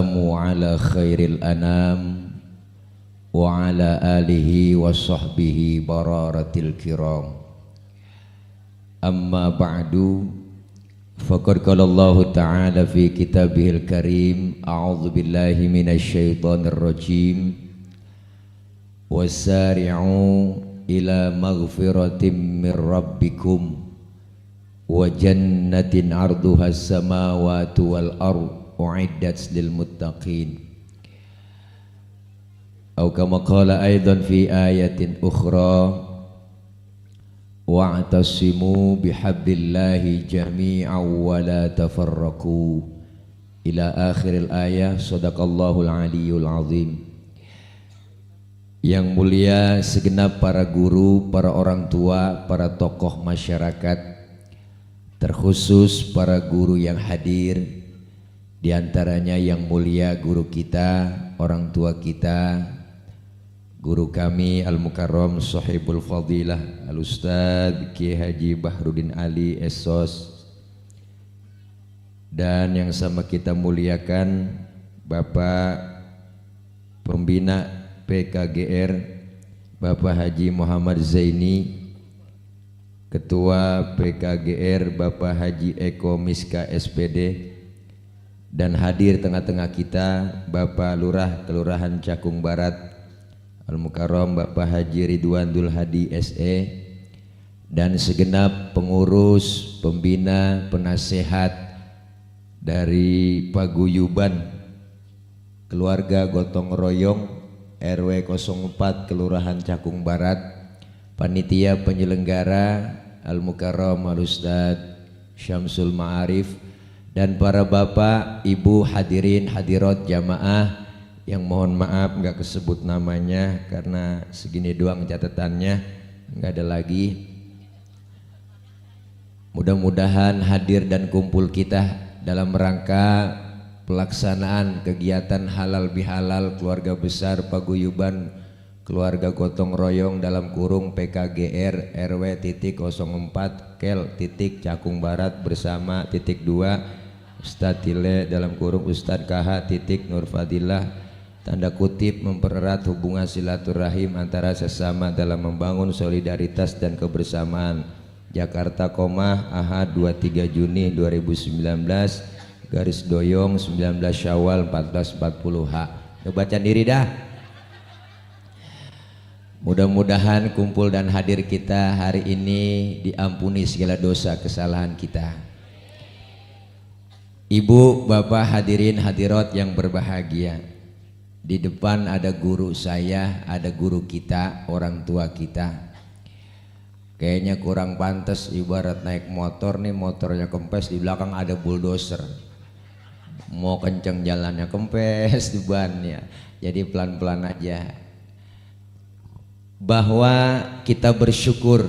wassalamu ala khairil anam wa ala alihi wa sahbihi bararatil kiram. Amma ba'du, faqad qala Allah ta'ala fi kitabihil karim, a'udzu billahi minasy syaithanir rajim, wasari'u ila maghfiratin min rabbikum wa jannatin arduha as-samawati wal ard u'iddat lil muttaqin. Atau kama qala aidan fi ayatin ukhra, wa'tasimu bihablillahi jami'an wa la tafarraqu ila akhiril ayah. Shadaqallahul aliyyul azim. Yang mulia segenap para guru, para orang tua, para tokoh masyarakat, terkhusus para guru yang hadir, diantaranya yang mulia guru kita, orang tua kita, guru kami Al-Mukarram Sahibul Fadilah Al-Ustadz Kiai Haji Bahrudin Ali Esos, dan yang sama kita muliakan Bapak Pembina PKGR Bapak Haji Muhammad Zaini, Ketua PKGR Bapak Haji Eko Miska SPD, dan hadir tengah-tengah kita Bapak Lurah Kelurahan Cakung Barat Al-Mukarram Bapak Haji Ridwan Dul Hadi SE, dan segenap pengurus, pembina, penasehat dari paguyuban keluarga gotong royong RW 04 Kelurahan Cakung Barat, panitia penyelenggara Al-Mukarram Al-Ustadz Syamsul Ma'arif, dan para bapak, ibu, hadirin, hadirat jamaah yang mohon maaf nggak kesebut namanya karena segini doang catatannya, nggak ada lagi. Mudah-mudahan hadir dan kumpul kita dalam rangka pelaksanaan kegiatan halal bihalal keluarga besar paguyuban keluarga gotong royong dalam kurung PKGR RW 04 Kel Cakung Barat bersama 2 Ustadz Tile dalam kurung Ustadz KH Nur Fadilah, tanda kutip mempererat hubungan silaturahim antara sesama dalam membangun solidaritas dan kebersamaan. Jakarta, Ahad 23 Juni 2019 garis doyong 19 Syawal 1440 H. Baca diri dah. Mudah-mudahan kumpul dan hadir kita hari ini diampuni segala dosa kesalahan kita. Ibu, bapak, hadirin hadirat yang berbahagia, di depan ada guru saya, ada guru kita, orang tua kita. Kayaknya kurang pantas ibarat naik motor nih, motornya kempes, di belakang ada bulldozer. Mau kenceng jalannya kempes di bannya, jadi pelan-pelan aja. Bahwa kita bersyukur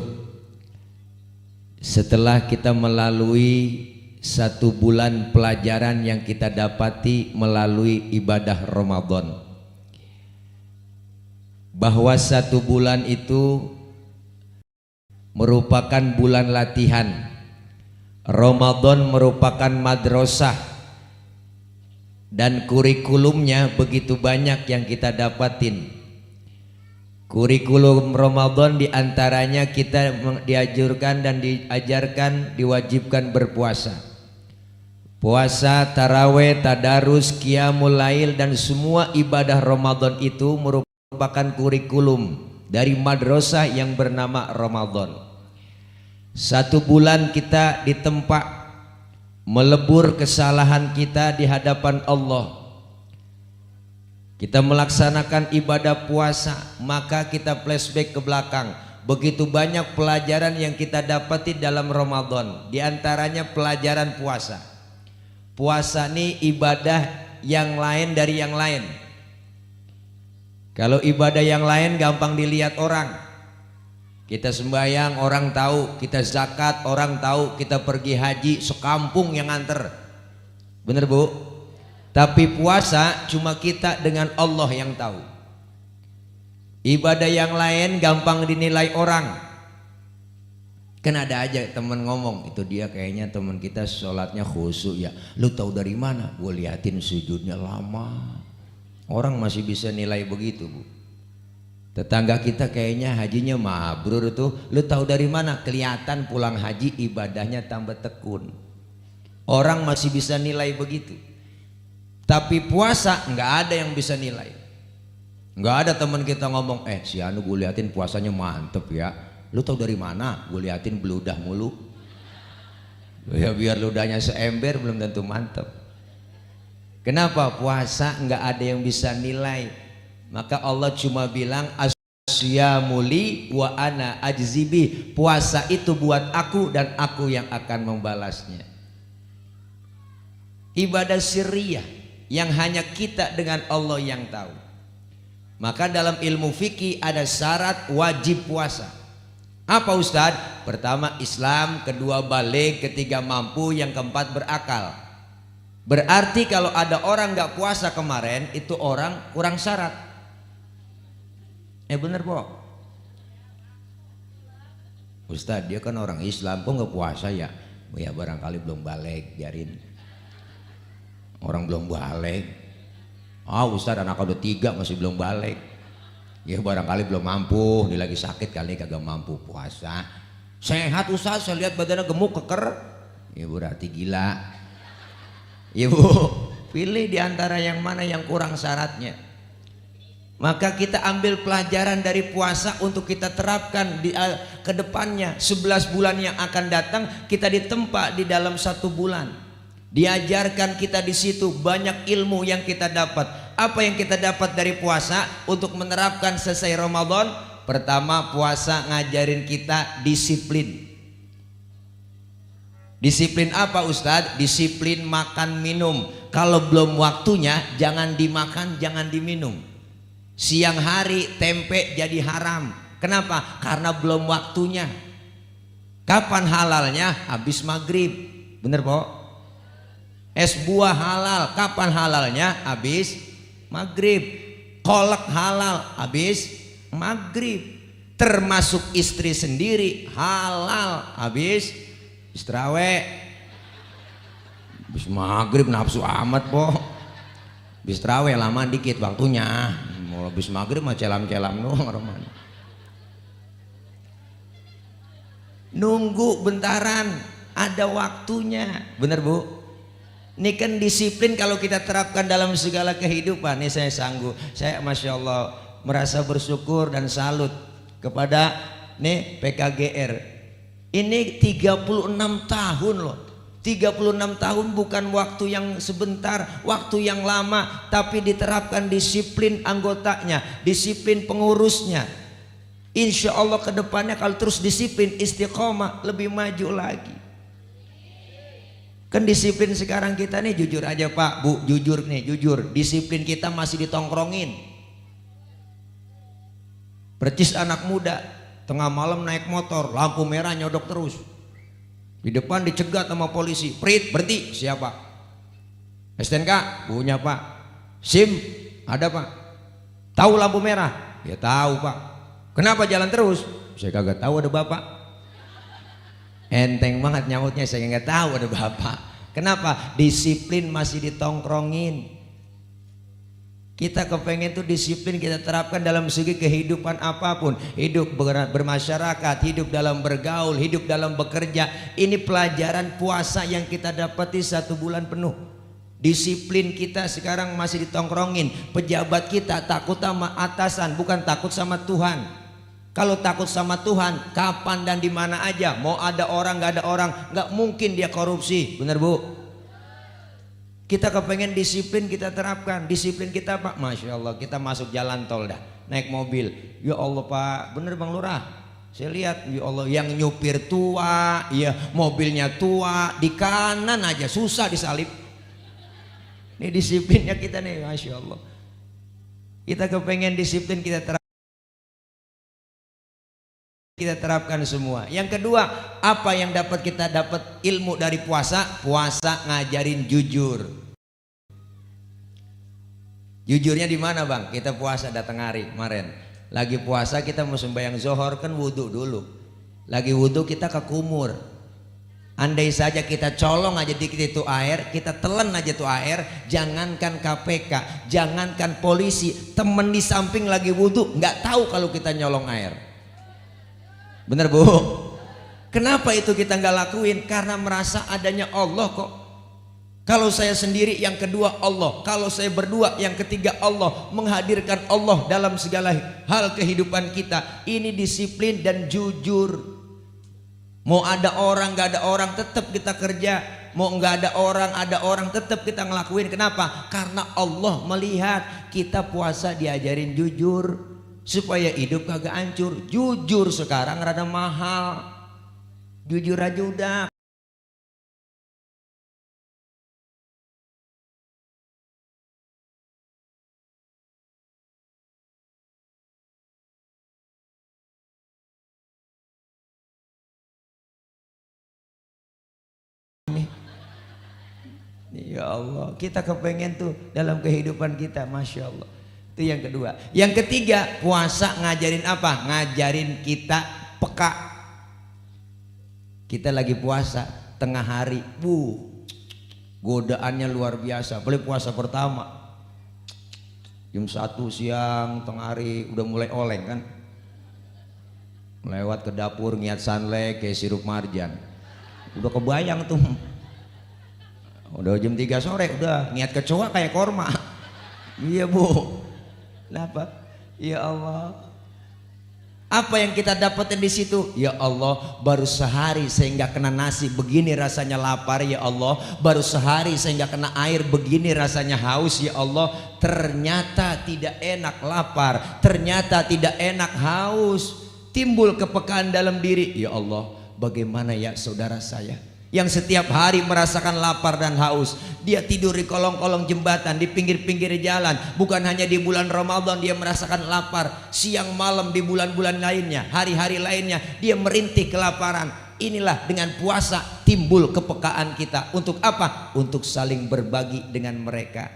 setelah kita melalui 1 bulan pelajaran yang kita dapati melalui ibadah Ramadan, bahwa 1 bulan itu merupakan bulan latihan. Ramadan merupakan madrasah, dan kurikulumnya begitu banyak yang kita dapatin. Kurikulum Ramadan diantaranya kita dianjurkan dan diajarkan, diwajibkan berpuasa. Puasa, taraweh, tadarus, qiyamul lail, dan semua ibadah Ramadan itu merupakan kurikulum dari madrasah yang bernama Ramadan. 1 bulan kita ditempa melebur kesalahan kita di hadapan Allah. Kita melaksanakan ibadah puasa, maka kita flashback ke belakang. Begitu banyak pelajaran yang kita dapati dalam Ramadan, di antaranya pelajaran puasa. Puasa ini ibadah yang lain dari yang lain. Kalau ibadah yang lain gampang dilihat orang. Kita sembahyang orang tahu, kita zakat orang tahu, kita pergi haji sekampung yang nganter. Bener Bu? Tapi puasa cuma kita dengan Allah yang tahu. Ibadah yang lain gampang dinilai orang. Kan ada aja temen ngomong, itu dia kayaknya temen kita sholatnya khusyuk ya. Lu tahu dari mana? Gue liatin sujudnya lama. Orang masih bisa nilai begitu, Bu. Tetangga kita kayaknya hajinya mabrur tuh. Lu tahu dari mana? Kelihatan pulang haji ibadahnya tambah tekun. Orang masih bisa nilai begitu. Tapi puasa nggak ada yang bisa nilai. Nggak ada teman kita ngomong, si Anu gue liatin puasanya mantep ya. Lu tahu dari mana? Gue liatin beludah mulu. Ya biar ludahnya seember belum tentu mantep. Kenapa? Puasa nggak ada yang bisa nilai. Maka Allah cuma bilang asyamuli wa ana ajzibi. Puasa itu buat aku dan aku yang akan membalasnya. Ibadah sirriyah yang hanya kita dengan Allah yang tahu. Maka dalam ilmu fikih ada syarat wajib puasa. Apa Ustadz? Pertama Islam, kedua balik, ketiga mampu, yang keempat berakal. Berarti kalau ada orang nggak puasa kemarin, itu orang kurang syarat. Bener po? Ustadz dia kan orang Islam, kok nggak puasa ya? Ya barangkali belum balik, biarin. Orang belum balik. Ustadz anak udah 3 masih belum balik. Ya barangkali belum mampu, dia lagi sakit kali kagak mampu puasa. Sehat Ustadz, saya lihat badannya gemuk keker. Ya berarti gila. Ya Bu, pilih di antara yang mana yang kurang syaratnya. Maka kita ambil pelajaran dari puasa untuk kita terapkan ke depannya. 11 bulan yang akan datang kita ditempa di dalam 1 bulan. Diajarkan kita di situ banyak ilmu yang kita dapat. Apa yang kita dapat dari puasa untuk menerapkan selesai Ramadan? Pertama, puasa ngajarin kita disiplin. Disiplin apa Ustadz? Disiplin makan minum. Kalau belum waktunya jangan dimakan, jangan diminum. Siang hari tempe jadi haram. Kenapa? Karena belum waktunya. Kapan halalnya? Habis maghrib. Bener po? Es buah halal. Kapan halalnya? Habis maghrib. Kolak halal. Habis maghrib. Termasuk istri sendiri halal. Habis istirahat. Habis maghrib nafsu amat po. Habis terawih lama dikit waktunya. Mau habis maghrib mah celam-celam doang. Nunggu bentaran, ada waktunya. Bener Bu? Ini kan disiplin kalau kita terapkan dalam segala kehidupan. Ini saya sanggup. Saya Masya Allah merasa bersyukur dan salut kepada nih PKGR. Ini 36 tahun loh. 36 tahun bukan waktu yang sebentar, waktu yang lama, tapi diterapkan disiplin anggotanya, disiplin pengurusnya. Insya Allah ke depannya kalau terus disiplin, istiqomah, lebih maju lagi. Kan disiplin sekarang kita nih, jujur aja Pak, Bu, jujur nih, jujur, disiplin kita masih ditongkrongin. Percis anak muda, tengah malam naik motor, lampu merah nyodok terus. Di depan dicegat sama polisi, prit, berhenti. Siapa? STNK? Punya Pak. SIM? Ada Pak. Tahu lampu merah? Ya tahu Pak. Kenapa jalan terus? Saya kagak tahu ada Bapak. Enteng banget nyautnya, saya nggak tahu ada Bapak. Kenapa? Disiplin masih ditongkrongin. Kita kepengen tuh disiplin kita terapkan dalam segi kehidupan apapun. Hidup bermasyarakat, hidup dalam bergaul, hidup dalam bekerja. Ini pelajaran puasa yang kita dapati 1 bulan penuh. Disiplin kita sekarang masih ditongkrongin. Pejabat kita takut sama atasan, bukan takut sama Tuhan. Kalau takut sama Tuhan, kapan dan di mana aja, mau ada orang nggak ada orang, nggak mungkin dia korupsi. Bener Bu? Kita kepengen disiplin kita terapkan. Disiplin kita Pak, Masya Allah, kita masuk jalan tol dah, naik mobil, ya Allah Pak, bener Bang Lurah, saya lihat ya Allah yang nyupir tua, ya mobilnya tua, di kanan aja susah disalip. Ini disiplinnya kita nih, Masya Allah. Kita kepengen disiplin kita terapkan semua. Yang kedua, apa yang dapat kita dapat ilmu dari puasa? Puasa ngajarin jujur. Jujurnya di mana Bang? Kita puasa datang hari kemarin. Lagi puasa kita mau sembahyang zuhur kan wudhu dulu. Lagi wudhu kita ke kumur. Andai saja kita colong aja dikit itu air, kita telan aja tuh air, jangankan KPK, jangankan polisi, temen di samping lagi wudhu nggak tahu kalau kita nyolong air. Bener Bu? Kenapa itu kita nggak lakuin? Karena merasa adanya Allah kok. Kalau saya sendiri, yang kedua Allah. Kalau saya berdua, yang ketiga Allah. Menghadirkan Allah dalam segala hal kehidupan kita. Ini disiplin dan jujur. Mau ada orang gak ada orang tetap kita kerja, mau gak ada orang tetap kita ngelakuin. Kenapa? Karena Allah melihat kita puasa diajarin jujur supaya hidup kagak hancur. Jujur sekarang rada mahal, jujur aja udah. Ya Allah, kita kepengen tuh dalam kehidupan kita, Masya Allah. Itu yang kedua. Yang ketiga, puasa ngajarin apa? Ngajarin kita peka. Kita lagi puasa tengah hari, godaannya luar biasa. Apalagi puasa pertama, jam 1 siang tengah hari udah mulai oleng kan, lewat ke dapur ngiat sanlek kayak sirup marjan, udah kebayang tuh. Udah jam 3 sore udah niat kecoa kayak korma. Iya Bu. Kenapa? Ya Allah. Apa yang kita dapetin di situ? Ya Allah, baru sehari saya nggak kena nasi, begini rasanya lapar. Ya Allah, baru sehari saya nggak kena air, begini rasanya haus. Ya Allah, ternyata tidak enak lapar, ternyata tidak enak haus. Timbul kepekaan dalam diri. Ya Allah, bagaimana ya saudara saya yang setiap hari merasakan lapar dan haus, dia tidur di kolong-kolong jembatan, di pinggir-pinggir jalan. Bukan hanya di bulan Ramadan dia merasakan lapar, siang malam di bulan-bulan lainnya, hari-hari lainnya dia merintih kelaparan. Inilah dengan puasa timbul kepekaan kita. Untuk apa? Untuk saling berbagi dengan mereka.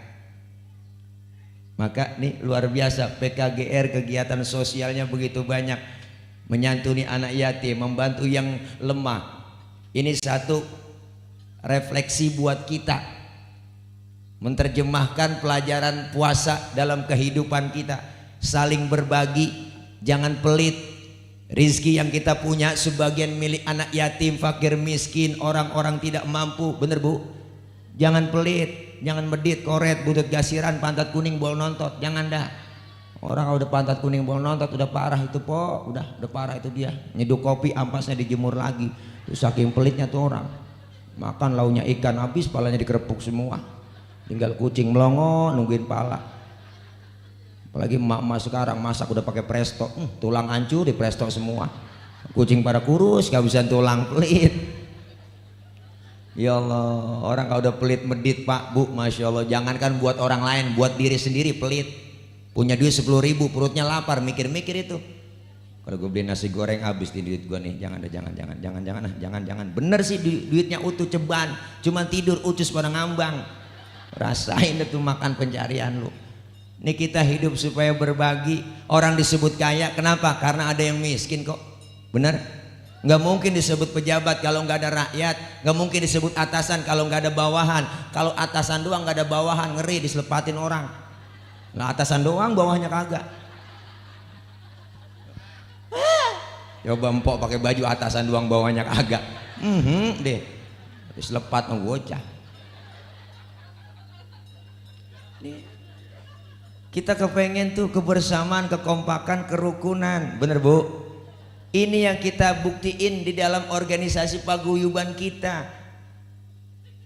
Maka nih luar biasa PKGR, kegiatan sosialnya begitu banyak, menyantuni anak yatim, membantu yang lemah. Ini satu refleksi buat kita, menerjemahkan pelajaran puasa dalam kehidupan kita. Saling berbagi, jangan pelit. Rizki yang kita punya sebagian milik anak yatim, fakir miskin, orang-orang tidak mampu. Bener Bu? Jangan pelit, jangan medit, koret, butut gasiran, pantat kuning, bol nontot. Jangan dah. Orang kalau udah pantat kuning, bol nontot udah parah itu po, udah parah itu dia. Nyeduh kopi, ampasnya dijemur lagi. Itu saking pelitnya tuh orang. Makan launya ikan habis, palanya dikerepuk semua. Tinggal kucing melongo nungguin pala. Apalagi emak-emak sekarang masak udah pakai presto, tulang hancur di presto semua. Kucing pada kurus, kehabisan tulang, pelit. Ya Allah, orang kalau udah pelit medit Pak Bu, Masya Allah. Jangankan buat orang lain, buat diri sendiri pelit. Punya duit 10.000, perutnya lapar, mikir-mikir itu. Kalau gue beli nasi goreng habis di duit gue nih, jangan. Bener sih duitnya utuh ceban, cuman tidur ucus pada ngambang. Rasain itu makan pencarian lu. Nih kita hidup supaya berbagi. Orang disebut kaya, kenapa? Karena ada yang miskin kok. Bener? Nggak mungkin disebut pejabat kalau nggak ada rakyat. Nggak mungkin disebut atasan kalau nggak ada bawahan. Kalau atasan doang nggak ada bawahan, ngeri diselepatin orang. Nah atasan doang, bawahnya kagak. Coba empok pakai baju atasan doang, bawahnya kagak. Deh, diselepat sama bocah. Nih, kita kepengen tuh kebersamaan, kekompakan, kerukunan. Bener Bu? Ini yang kita buktiin di dalam organisasi paguyuban kita.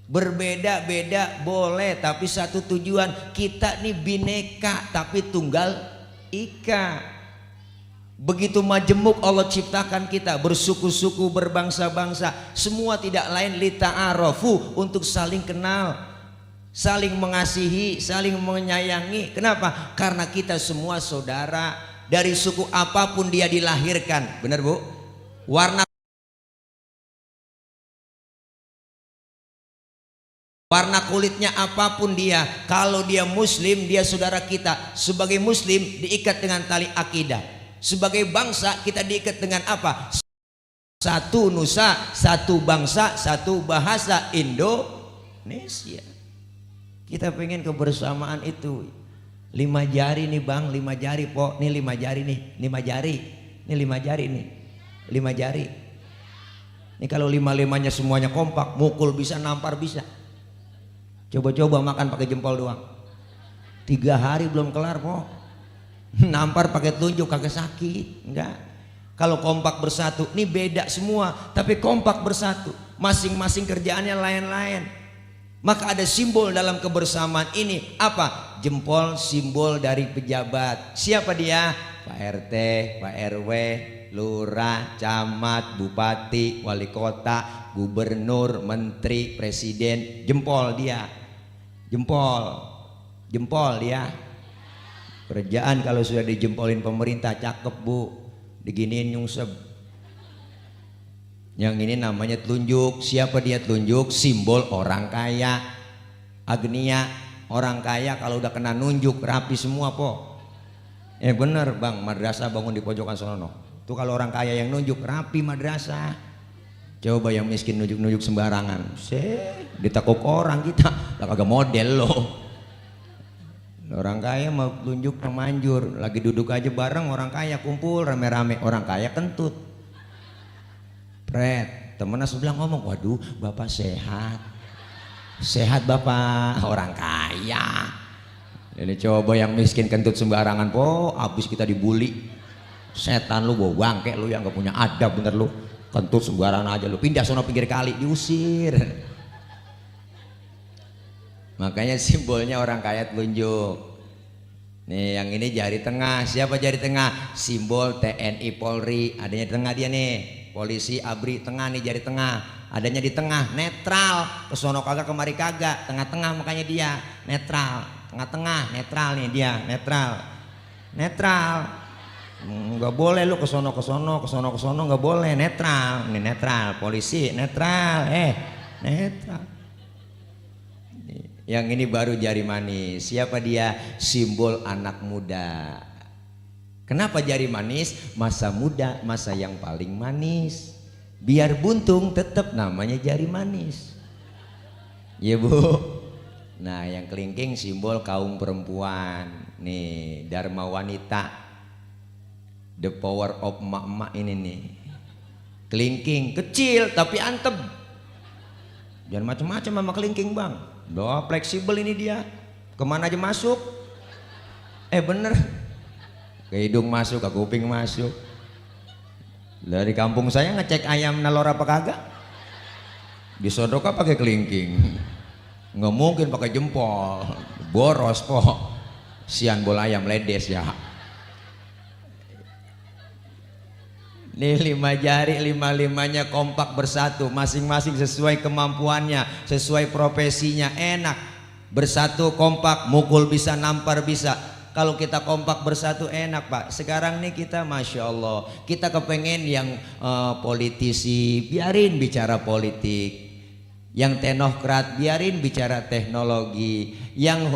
Berbeda-beda boleh, tapi satu tujuan. Kita nih bineka tapi tunggal ika. Begitu majemuk Allah ciptakan kita, bersuku-suku, berbangsa-bangsa, semua tidak lain lita'arofu, untuk saling kenal, saling mengasihi, saling menyayangi. Kenapa? Karena kita semua saudara. Dari suku apapun dia dilahirkan, benar Bu? Warna kulitnya apapun dia, kalau dia muslim dia saudara kita. Sebagai muslim diikat dengan tali akidah. Sebagai bangsa kita diikat dengan apa? Satu nusa, satu bangsa, satu bahasa, Indonesia. Kita pengen kebersamaan itu. 5 jari nih bang, 5 jari po, nih 5 jari nih, 5 jari, nih 5 jari nih, 5 jari. Ini kalau 5-5-nya semuanya kompak, mukul bisa, nampar bisa. Coba-coba makan pakai jempol doang. 3 hari belum kelar po. Nampar pakai telunjuk kagak sakit, enggak. Kalau kompak bersatu, ini beda semua, tapi kompak bersatu. Masing-masing kerjaannya lain-lain. Maka ada simbol dalam kebersamaan ini. Apa? Jempol, simbol dari pejabat. Siapa dia? Pak RT, Pak RW, lurah, camat, bupati, wali kota, gubernur, menteri, presiden. Jempol dia. Jempol. Jempol dia. Kerjaan kalau sudah dijempolin pemerintah, cakep bu, diginiin nyungsep. Yang ini namanya telunjuk. Siapa dia telunjuk? Simbol orang kaya, agnia. Orang kaya kalau udah kena nunjuk rapi semua po. Bener bang, madrasah bangun di pojokan sono. Tuh kalau orang kaya yang nunjuk rapi madrasah. Coba yang miskin nunjuk-nunjuk sembarangan, ditekuk orang kita, lah kagak model loh. Orang kaya mau tunjuk pemanjur, lagi duduk aja bareng orang kaya kumpul rame-rame, orang kaya kentut. Pret, temennya sebelah ngomong, waduh bapak sehat. Sehat bapak, orang kaya. Ini coba yang miskin kentut sembarangan po, abis kita dibully. Setan lu, bawa bangke lu yang gak punya adab bener lu. Kentut sembarangan aja lu, pindah sono pinggir kali, diusir. Makanya simbolnya orang kaya telunjuk. Nih yang ini jari tengah. Siapa jari tengah? Simbol TNI Polri. Adanya di tengah dia nih. Polisi ABRI tengah nih, jari tengah. Adanya di tengah, netral. Kesono kagak kemari kagak. Tengah-tengah makanya dia netral. Tengah-tengah netral nih dia, netral. Netral. Nggak boleh lu kesono nggak boleh, netral. Ini netral. Polisi netral. Netral. Yang ini baru jari manis. Siapa dia? Simbol anak muda. Kenapa jari manis? Masa muda, masa yang paling manis. Biar buntung tetap namanya jari manis. Iya bu. Nah yang kelingking simbol kaum perempuan. Nih Dharma Wanita, the power of emak-emak ini nih. Kelingking kecil tapi antem. Jangan macam-macam sama kelingking bang. Doa fleksibel ini dia, kemana aja masuk. Bener, ke hidung masuk, ke kuping masuk. Dari kampung saya ngecek ayam nalor apa kagak, disodoka pakai kelingking. Nggak mungkin pakai jempol, boros po. Sian bola ayam ledes ya. Nih 5 jari, 5-5-nya kompak bersatu, masing-masing sesuai kemampuannya, sesuai profesinya, enak. Bersatu kompak, mukul bisa, nampar bisa. Kalau kita kompak bersatu enak pak. Sekarang nih kita masya Allah, kita kepengen yang politisi biarin bicara politik, yang teknokrat biarin bicara teknologi, yang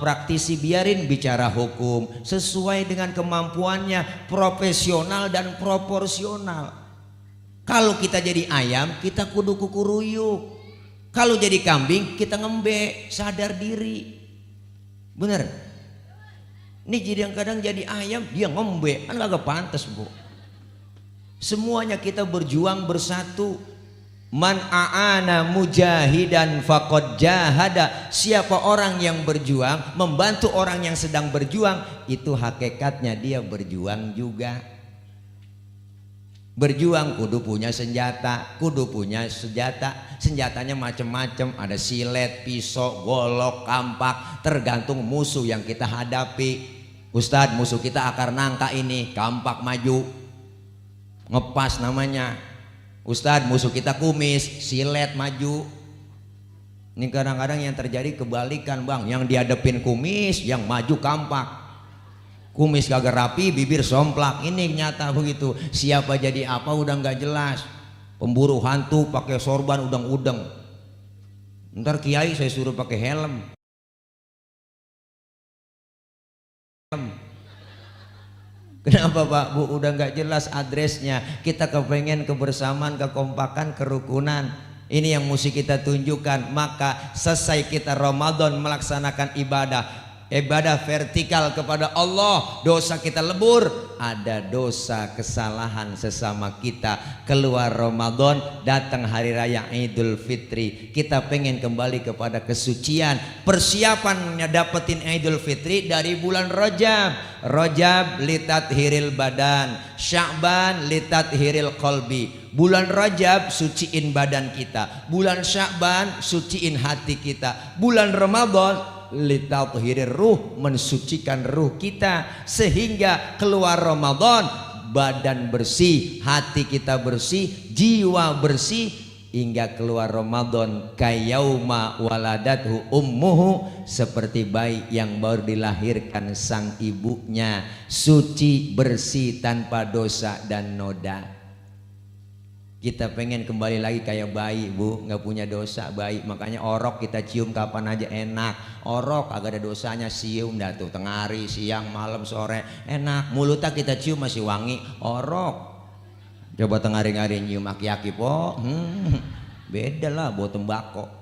praktisi biarin bicara hukum, sesuai dengan kemampuannya, profesional dan proporsional. Kalau kita jadi ayam kita kudu kukuruyuk, kalau jadi kambing kita ngembek, sadar diri. Bener. Ini jadi yang kadang jadi ayam dia ngembek, kan agak pantas bu. Semuanya kita berjuang bersatu. Man a'ana mujahidan faqad jahada. Siapa orang yang berjuang, membantu orang yang sedang berjuang, itu hakikatnya dia berjuang juga. Berjuang kudu punya senjata, kudu punya senjata. Senjatanya macam-macam, ada silet, pisau, golok, kampak, tergantung musuh yang kita hadapi. Ustadz, musuh kita akar nangka ini, kampak maju, ngepas namanya. Ustadz, musuh kita kumis, silet maju. Ini kadang-kadang yang terjadi kebalikan bang, yang dihadapin kumis, yang maju kampak. Kumis kagak rapi, bibir somplak. Ini nyata begitu. Siapa jadi apa udah nggak jelas. Pemburu hantu pakai sorban udang-udang. Ntar kiai saya suruh pakai helm. Kenapa Pak Bu? Udah nggak jelas adresnya. Kita kepengen kebersamaan, kekompakan, kerukunan. Ini yang mesti kita tunjukkan. Maka selesai kita Ramadan melaksanakan ibadah vertikal kepada Allah, dosa kita lebur. Ada dosa kesalahan sesama kita. Keluar Ramadan, datang hari raya Idul Fitri, kita pengen kembali kepada kesucian. Persiapannya dapetin Idul Fitri dari bulan Rajab litat hiril badan, Sya'ban litat hiril qalbi. Bulan Rajab suciin badan kita, bulan Sya'ban suciin hati kita, bulan Ramadan litathirir ruh, mensucikan ruh kita, sehingga keluar Ramadan badan bersih, hati kita bersih, jiwa bersih, hingga keluar Ramadan kayauma waladathu ummuhu, seperti bayi yang baru dilahirkan sang ibunya, suci bersih tanpa dosa dan noda. Kita pengen kembali lagi kayak bayi Bu, nggak punya dosa bayi. Makanya orok kita cium kapan aja enak. Orok agak ada dosanya, cium dah tuh tengah hari, siang, malam, sore enak. Mulutnya kita cium masih wangi. Orok coba tengah hari nyium aki-aki po, beda lah bau tembakau.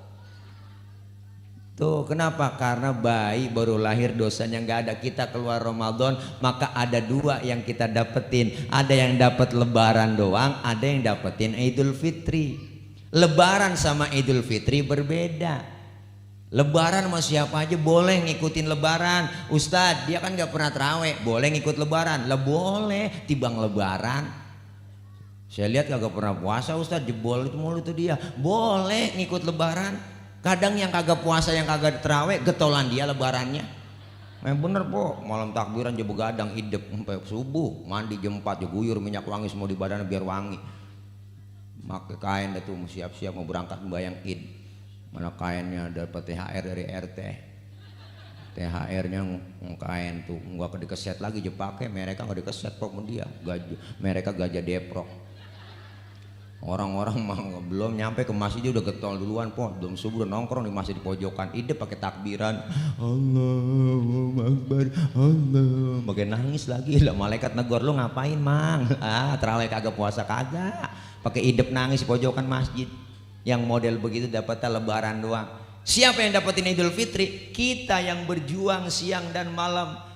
Tuh kenapa? Karena bayi baru lahir dosanya nggak ada. Kita keluar Ramadan, maka ada dua yang kita dapetin. Ada yang dapat lebaran doang, ada yang dapetin Idul Fitri. Lebaran sama Idul Fitri berbeda. Lebaran sama siapa aja boleh ngikutin lebaran. Ustadz dia kan nggak pernah terawih, boleh ngikut lebaran? Lah boleh, tibang lebaran. Saya lihat kagak pernah puasa Ustadz, jebol itu mulu tuh dia. Boleh ngikut lebaran. Kadang yang kagak puasa, yang kagak terawih, getolan dia lebarannya. Bener po, malam takbiran dia begadang hidup sampai subuh, mandi jam 4 dia guyur minyak wangi semua di badan biar wangi. Pakai kain dah tuh siap-siap mau berangkat membayang Id. Mana kainnya dapat THR dari RT. THR-nya kain tuh nggak dikeset lagi dia pakai, mereka nggak dikeset kok dia. Mereka gajah deprok. Orang-orang mah belum nyampe ke masjid udah getol duluan po, belum subuh udah nongkrong di masjid di pojokan, ide pakai takbiran, Allahu Akbar, Allah, pakai nangis lagi lah. Malaikat negor lu ngapain mang? Terawih kagak puasa kagak, pakai idep nangis di pojokan masjid. Yang model begitu dapatnya lebaran doang. Siapa yang dapetin Idul Fitri? Kita yang berjuang siang dan malam.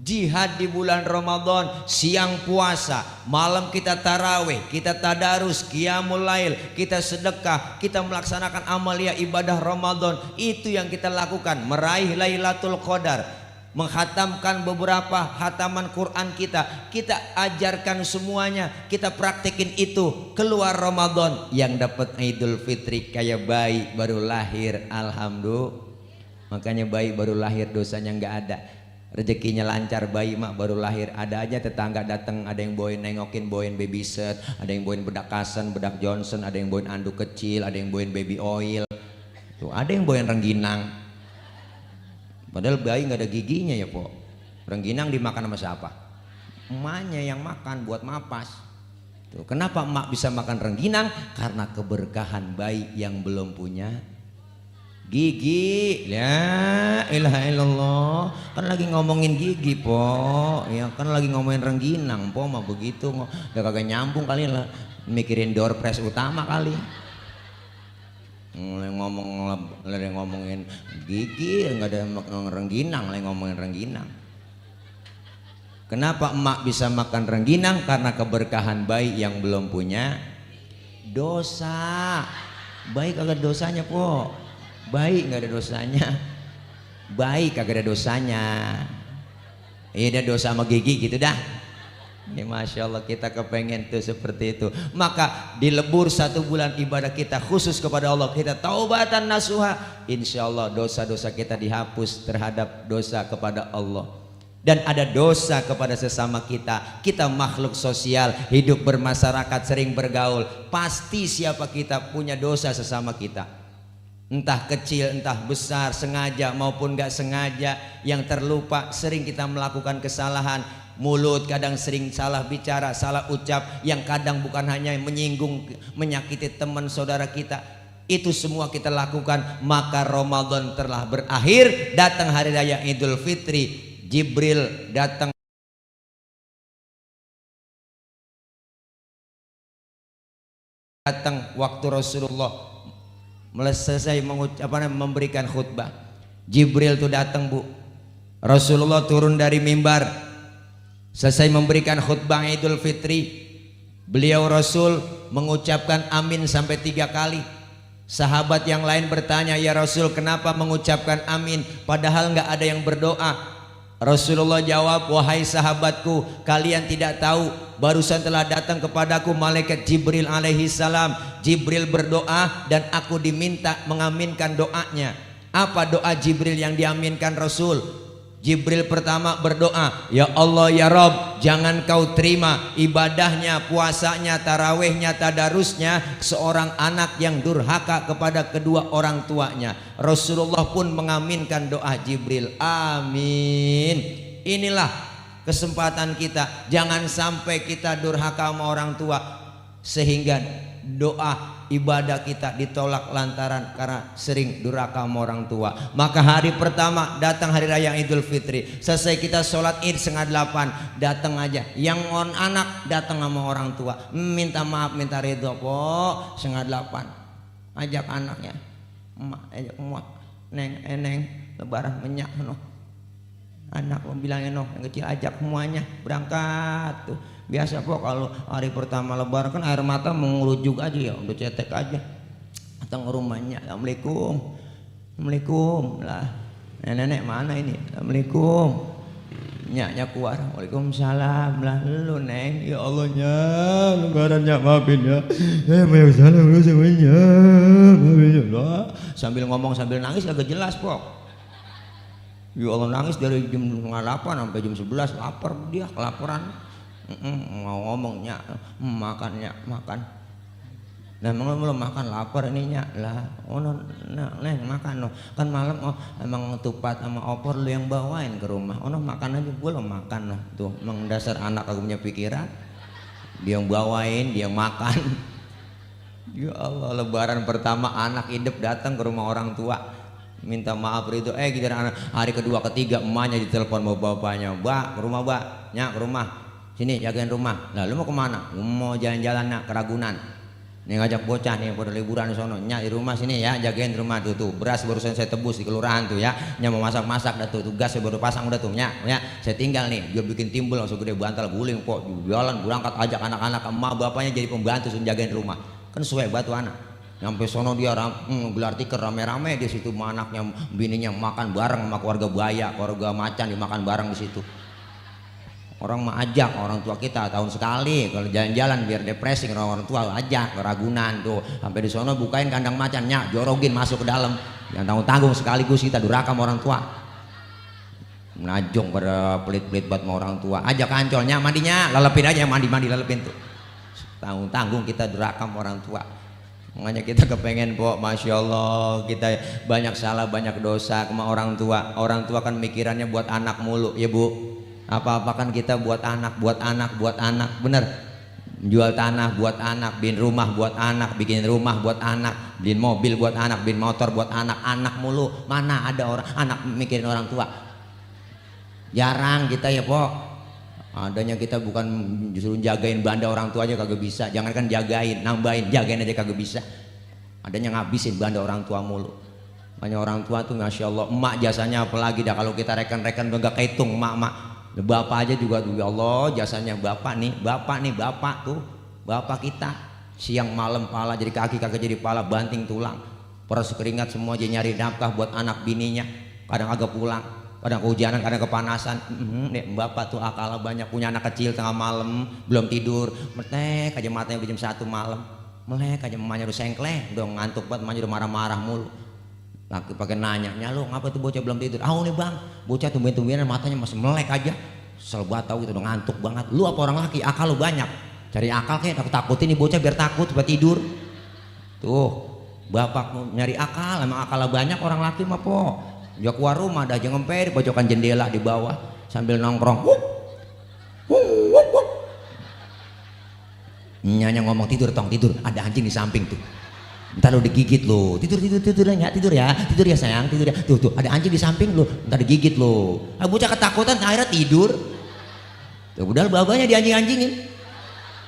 Jihad di bulan Ramadan, siang puasa, malam kita tarawih, kita tadarus, qiyamul lail, kita sedekah, kita melaksanakan amalia ibadah Ramadan. Itu yang kita lakukan, meraih Lailatul Qadar, menghatamkan beberapa hataman Quran kita ajarkan semuanya, kita praktekin itu. Keluar Ramadan yang dapat Idul Fitri kayak bayi baru lahir, alhamdulillah. Makanya bayi baru lahir dosanya nggak ada. Rezekinya lancar, bayi mak baru lahir. Ada aja tetangga datang, ada yang bawain nengokin, bawain baby set, ada yang bawain bedak Kasen, bedak Johnson, ada yang bawain anduk kecil, ada yang bawain baby oil. Tuh, ada yang bawain rengginang. Padahal bayi nggak ada giginya ya po. Rengginang dimakan sama siapa? Emaknya yang makan buat mapas. Tuh, kenapa emak bisa makan rengginang? Karena keberkahan bayi yang belum punya gigi. La ilaha illallah, kan lagi ngomongin gigi po, ya kan lagi ngomongin rengginang po, mah begitu udah kagak nyambung kali lah, mikirin door prize utama kali. Lagi ngomongin gigi, nggak ada rengginang, lagi ngomongin rengginang. Kenapa emak bisa makan rengginang? Karena keberkahan bayi yang belum punya dosa. Bayi kagak dosanya po. Baik nggak ada dosanya, baik kagak ada dosanya. Iya ada dosa sama gigi gitu dah. Ini masya Allah kita kepengen tuh seperti itu. Maka dilebur 1 bulan ibadah kita khusus kepada Allah, kita taubatan nasuha, insya Allah dosa-dosa kita dihapus terhadap dosa kepada Allah. Dan ada dosa kepada sesama kita. Kita makhluk sosial, hidup bermasyarakat, sering bergaul. Pasti siapa kita punya dosa sesama kita. Entah kecil, entah besar, sengaja maupun gak sengaja. Yang terlupa, sering kita melakukan kesalahan. Mulut kadang sering salah bicara, salah ucap, yang kadang bukan hanya menyinggung, menyakiti teman saudara kita. Itu semua kita lakukan. Maka Ramadan telah berakhir, datang hari raya Idul Fitri. Jibril datang datang waktu Rasulullah selesai memberikan khutbah. Jibril tuh datang bu. Rasulullah turun dari mimbar, selesai memberikan khutbah Idul Fitri. Beliau Rasul mengucapkan amin sampai 3 kali. Sahabat yang lain bertanya, ya Rasul kenapa mengucapkan amin padahal nggak ada yang berdoa? Rasulullah jawab, wahai sahabatku, kalian tidak tahu barusan telah datang kepadaku malaikat Jibril alaihi salam. Jibril berdoa dan aku diminta mengaminkan doanya. Apa doa Jibril yang diaminkan Rasul? Jibril pertama berdoa, ya Allah ya Rob, jangan kau terima ibadahnya, puasanya, tarawehnya, tadarusnya seorang anak yang durhaka kepada kedua orang tuanya. Rasulullah pun mengaminkan doa Jibril. Amin. Inilah kesempatan kita, jangan sampai kita durhaka sama orang tua sehingga doa ibadah kita ditolak lantaran karena sering durhaka sama orang tua. Maka hari pertama datang hari raya Idul Fitri, selesai kita sholat id 7:30, datang aja. Yang anak datang sama orang tua, minta maaf, minta ridho po. 7:30 ajak anaknya, emak, ajak emak, neng lebaran menyak no. Anak bilangin no, yang kecil ajak semuanya berangkat tuh. Biasa kok kalau hari pertama lebaran kan air mata mengerujuk aja ya, udah cetek aja. Datang ke rumahnya, assalamualaikum, assalamualaikum lah. Nenek mana ini? Assalamualaikum. Nyaknya keluar, waalaikumsalam lah. Lu neng, ya Allahnya, lebaran nyak maafin ya. Banyak salah lu semuanya, maafin ya Allah. Sambil ngomong sambil nangis agak jelas kok. Ya Allah, nangis dari jam 8 sampai jam 11, lapar dia, kelaparan. Mau ngomongnya makannya makan. Nah belum makan, lapar ininya lah. Oh neng makan no. Kan malam emang tupat sama opor lu yang bawain ke rumah. Oh makan aja, gue lo makan lah. Tuh emang dasar anak aku punya pikiran. Dia yang bawain, dia yang makan. Ya Allah, lebaran pertama anak hidup datang ke rumah orang tua, minta maaf itu. Giliran hari kedua ketiga emaknya ditelepon sama bapaknya, Mbak ke rumah Mbak, nyak ke rumah. Sini jagain rumah. Lah lu mau kemana? Mau jalan-jalan nak ke Ragunan. Nih ngajak bocah nih pada liburan di sono. Nyak di rumah sini ya, jagain rumah tuh. Beras barusan saya tebus di kelurahan tuh ya. Nyak mau masak-masak dah tuh. Tugas saya baru pasang udah tuh nyak. Saya tinggal nih. Dia bikin timbul langsung gede bantal guling kok. Jualan berangkat ajak anak-anak, emak bapaknya jadi pembantu suruh jagain rumah. Kan sesuai batu anak. Nyampe sono dia gelar tikar rame-rame di situ, anaknya bininya makan bareng sama keluarga buaya, keluarga macan dimakan bareng di situ. Orang mah ajak orang tua kita tahun sekali kalau jalan-jalan biar depresi, orang tua ajak ke Ragunan tuh, sampai di sono bukain kandang macan, nyak jorogin masuk ke dalam, yang tanggung-tanggung sekaligus kita durhaka sama orang tua, najong pada pelit-pelit buat sama orang tua. Ajak ancolnya mandinya, lelepin aja, mandi lelepin tuh, tanggung-tanggung kita durhaka sama orang tua. Makanya kita kepengen po, masya Allah kita banyak salah banyak dosa sama orang tua. Orang tua kan mikirannya buat anak mulu ya bu. Apa-apa kan kita buat anak, bener. Jual tanah buat anak, bikin rumah buat anak, bikin rumah buat anak, bikin mobil buat anak, bikin motor buat anak mulu. Mana ada orang anak mikirin orang tua? Jarang kita ya po. Adanya kita bukan justru jagain banda orang tua aja kagak bisa. Jangankan jagain, nambahin, jagain aja kagak bisa. Adanya ngabisin banda orang tua mulu. Makanya orang tua tuh masya Allah, emak jasanya apalagi dah kalau kita rekan-rekan udah gak kehitung emak. Bapak aja juga tuh ya Allah jasanya bapak tuh, bapak kita siang malam pala jadi kaki kagak jadi pala, banting tulang, peras keringat semua aja nyari nafkah buat anak bininya, kadang agak pulang, kadang kehujanan, kadang kepanasan. Nih bapak tuh akal banyak, punya anak kecil tengah malam belum tidur, melek aja matanya jam 1 malam, melek aja emaknya udah sengkleh, udah ngantuk banget, emaknya udah marah-marah mulu. Laki pakai nanya, lu ngapa tuh bocah belum tidur? Nih bang, bocah tumben-tumbenan matanya masih melek aja. Selbat tahu gitu udah ngantuk banget. Lu apa orang laki? Akal lu banyak. Cari akal kayak takut-takutin nih bocah biar takut supaya tidur. Tuh, bapak nyari akal, emang akalnya banyak orang laki mah po. Dia keluar rumah dah jangan ngempet di pojokan jendela di bawah sambil nongkrong. Nyanya ngomong tidur, ada anjing di samping tuh. Ntar lu digigit lo, tidur ya sayang, tidur ya. Tuh ada anjing di samping lu, ntar digigit lo. Bocah ketakutan akhirnya tidur. Tuh udah bawahnya di anjing-anjingin.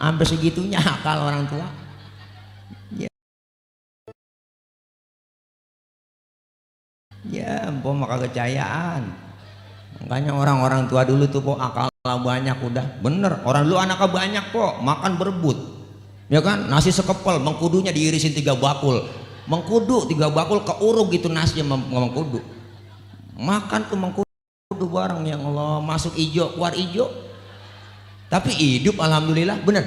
Sampai segitunya akal orang tua. Ya, po maka kecayaan. Makanya orang-orang tua dulu tuh po akal banyak udah bener. Orang dulu anaknya banyak po, makan berebut. Ya kan, nasi sekepel, mengkudunya diirisin 3 bakul. Mengkudu 3 bakul keuruk gitu nasinya mengkudu. Makan tuh mengkudu bareng, ya Allah, masuk ijo, keluar ijo. Tapi hidup alhamdulillah bener.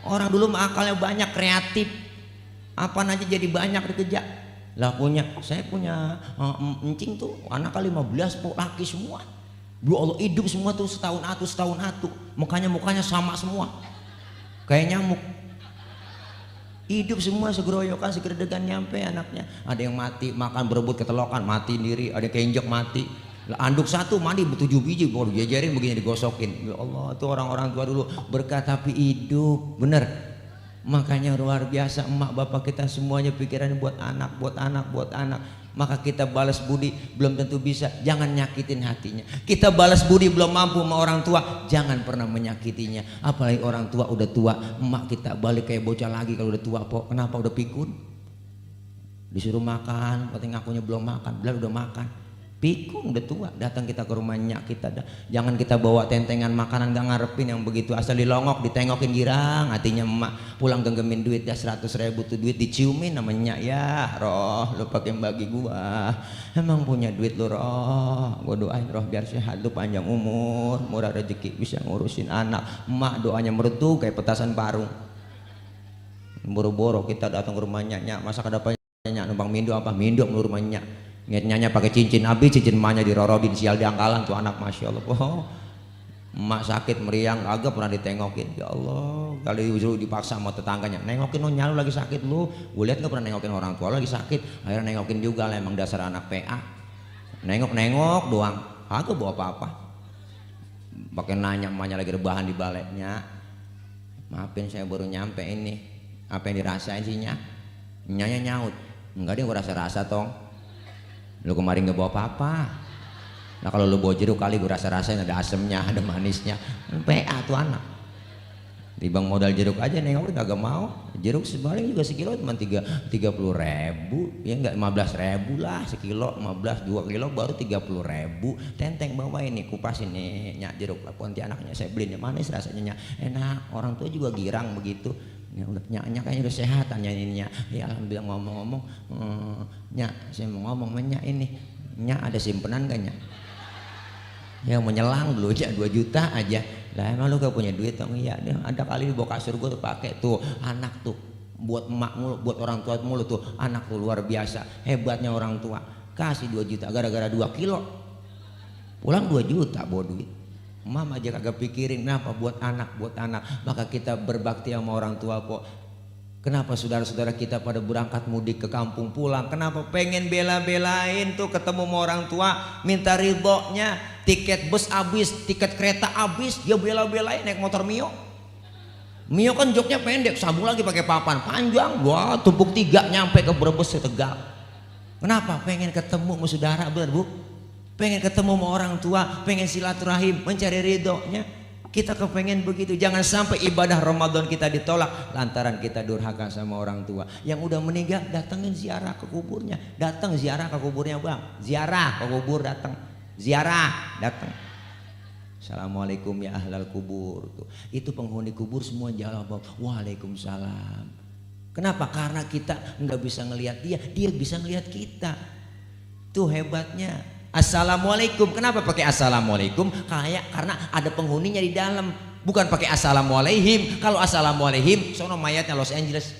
Orang dulu akalnya banyak, kreatif. Apa aja jadi banyak dikejar. Lah saya punya encing tuh anak 15 po, laki semua. Ya Allah, hidup semua tuh setahun atu, mukanya sama semua, kayak nyamuk. Hidup semua segeroyokan, segerdegan nyampe anaknya. Ada yang mati makan berebut ketelokan, mati sendiri. Ada yang keinjek mati. Lah anduk satu mandi 7 biji, baru diajarin begini digosokin. Ya Allah, tuh orang-orang tua dulu berkat tapi hidup bener. Makanya luar biasa, emak bapak kita semuanya pikirannya buat anak. Maka kita balas budi belum tentu bisa, jangan nyakitin hatinya. Kita balas budi belum mampu sama orang tua, jangan pernah menyakitinya. Apalagi orang tua udah tua, emak kita balik kayak bocah lagi kalau udah tua. Po kenapa udah pikun? Disuruh makan, katanya ngakunya belum makan, bilang udah makan. Pikun udah tua, datang kita ke rumahnya kita. Jangan kita bawa tentengan makanan gak ngarepin yang begitu, asal dilongok ditengokin girang hatinya emak. Pulang genggemin duit dah 100.000 tuh duit diciumin namanya. Ya Roh, lu pakai bagi gua, emang punya duit lu Roh, gua doain Roh biar sehat lu, panjang umur, murah rezeki, bisa ngurusin anak. Emak doanya merdu kayak petasan parung. Boro-boro kita datang ke rumahnya, nyak masa kedapannya nyak numpang mindo apa, mindo ke rumahnya. Nyanya pakai cincin abis, cincin emaknya dirorodin, sial diangkalan tuh anak, masya Allah. Oh, emak sakit meriang agak pernah ditengokin. Ya Allah, kali dipaksa sama tetangganya, nengokin lo nyalu lagi sakit lu. Gue lihat nggak pernah nengokin orang tua lagi sakit, akhirnya nengokin juga lah, emang dasar anak PA. Nengok doang, agak bawa apa-apa. Pakai nanya emaknya lagi rebahan di baletnya. Maafin saya baru nyampe ini, apa yang dirasain sih Nya? Nyanya nyaut, enggak dia gue rasa-rasa tong. Lu kemarin gak bawa apa-apa. Nah kalau lu bawa jeruk kali gue rasa-rasain ada asemnya, ada manisnya. PA tuh anak. Dibang modal jeruk aja nengok kagak mau. Jeruk sebaliknya juga sekilo cuma 30.000, ya enggak 15.000 lah sekilo, 2 kilo baru 30.000. Tenteng bawa ini, kupas ini, nyak jeruk Pontianaknya saya beliin manis rasanya, enak. Orang tua juga girang begitu. Ya udah nyaknya kayaknya udah sehat, tanya ini nyak. Ya alhamdulillah. Ngomong-ngomong, nyak saya mau ngomong nyak ini, nyak ada simpenan gak nyak? Ya menyelang dulu aja 2 juta aja. Lah emang lu gak punya duit dong? Iya, ada kali di bawah kasur gue tuh pakai tuh anak tuh buat emak mulu, buat orang tua mulu tuh anak tuh luar biasa hebatnya orang tua. Kasih 2 juta gara-gara 2 kilo pulang 2 juta bawa duit. Mama aja kagak pikirin kenapa buat anak. Maka kita berbakti sama orang tua kok. Kenapa saudara-saudara kita pada berangkat mudik ke kampung pulang, kenapa pengen bela-belain tuh ketemu sama orang tua, minta ridhonya. Tiket bus habis, tiket kereta habis, dia bela-belain naik motor Mio. Mio kan joknya pendek, sambung lagi pakai papan panjang, wah tumpuk 3 nyampe ke Brebes Tegal. Kenapa? Pengen ketemu sama saudara, bener Bu? Pengen ketemu sama orang tua, pengen silaturahim, mencari ridhonya. Kita kepengen begitu. Jangan sampai ibadah Ramadan kita ditolak lantaran kita durhaka sama orang tua. Yang udah meninggal datengin ziarah ke kuburnya. Datang ziarah ke kuburnya bang. Ziarah ke kubur datang. Ziarah datang. Assalamualaikum ya ahlal kubur. Itu penghuni kubur semua jawab waalaikumsalam. Kenapa? Karena kita nggak bisa ngelihat dia, dia bisa ngelihat kita. Tuh hebatnya. Assalamualaikum, kenapa pakai assalamualaikum? Karena ada penghuninya di dalam, bukan pakai assalamualaikum. Kalau assalamualaikum, sono mayatnya Los Angeles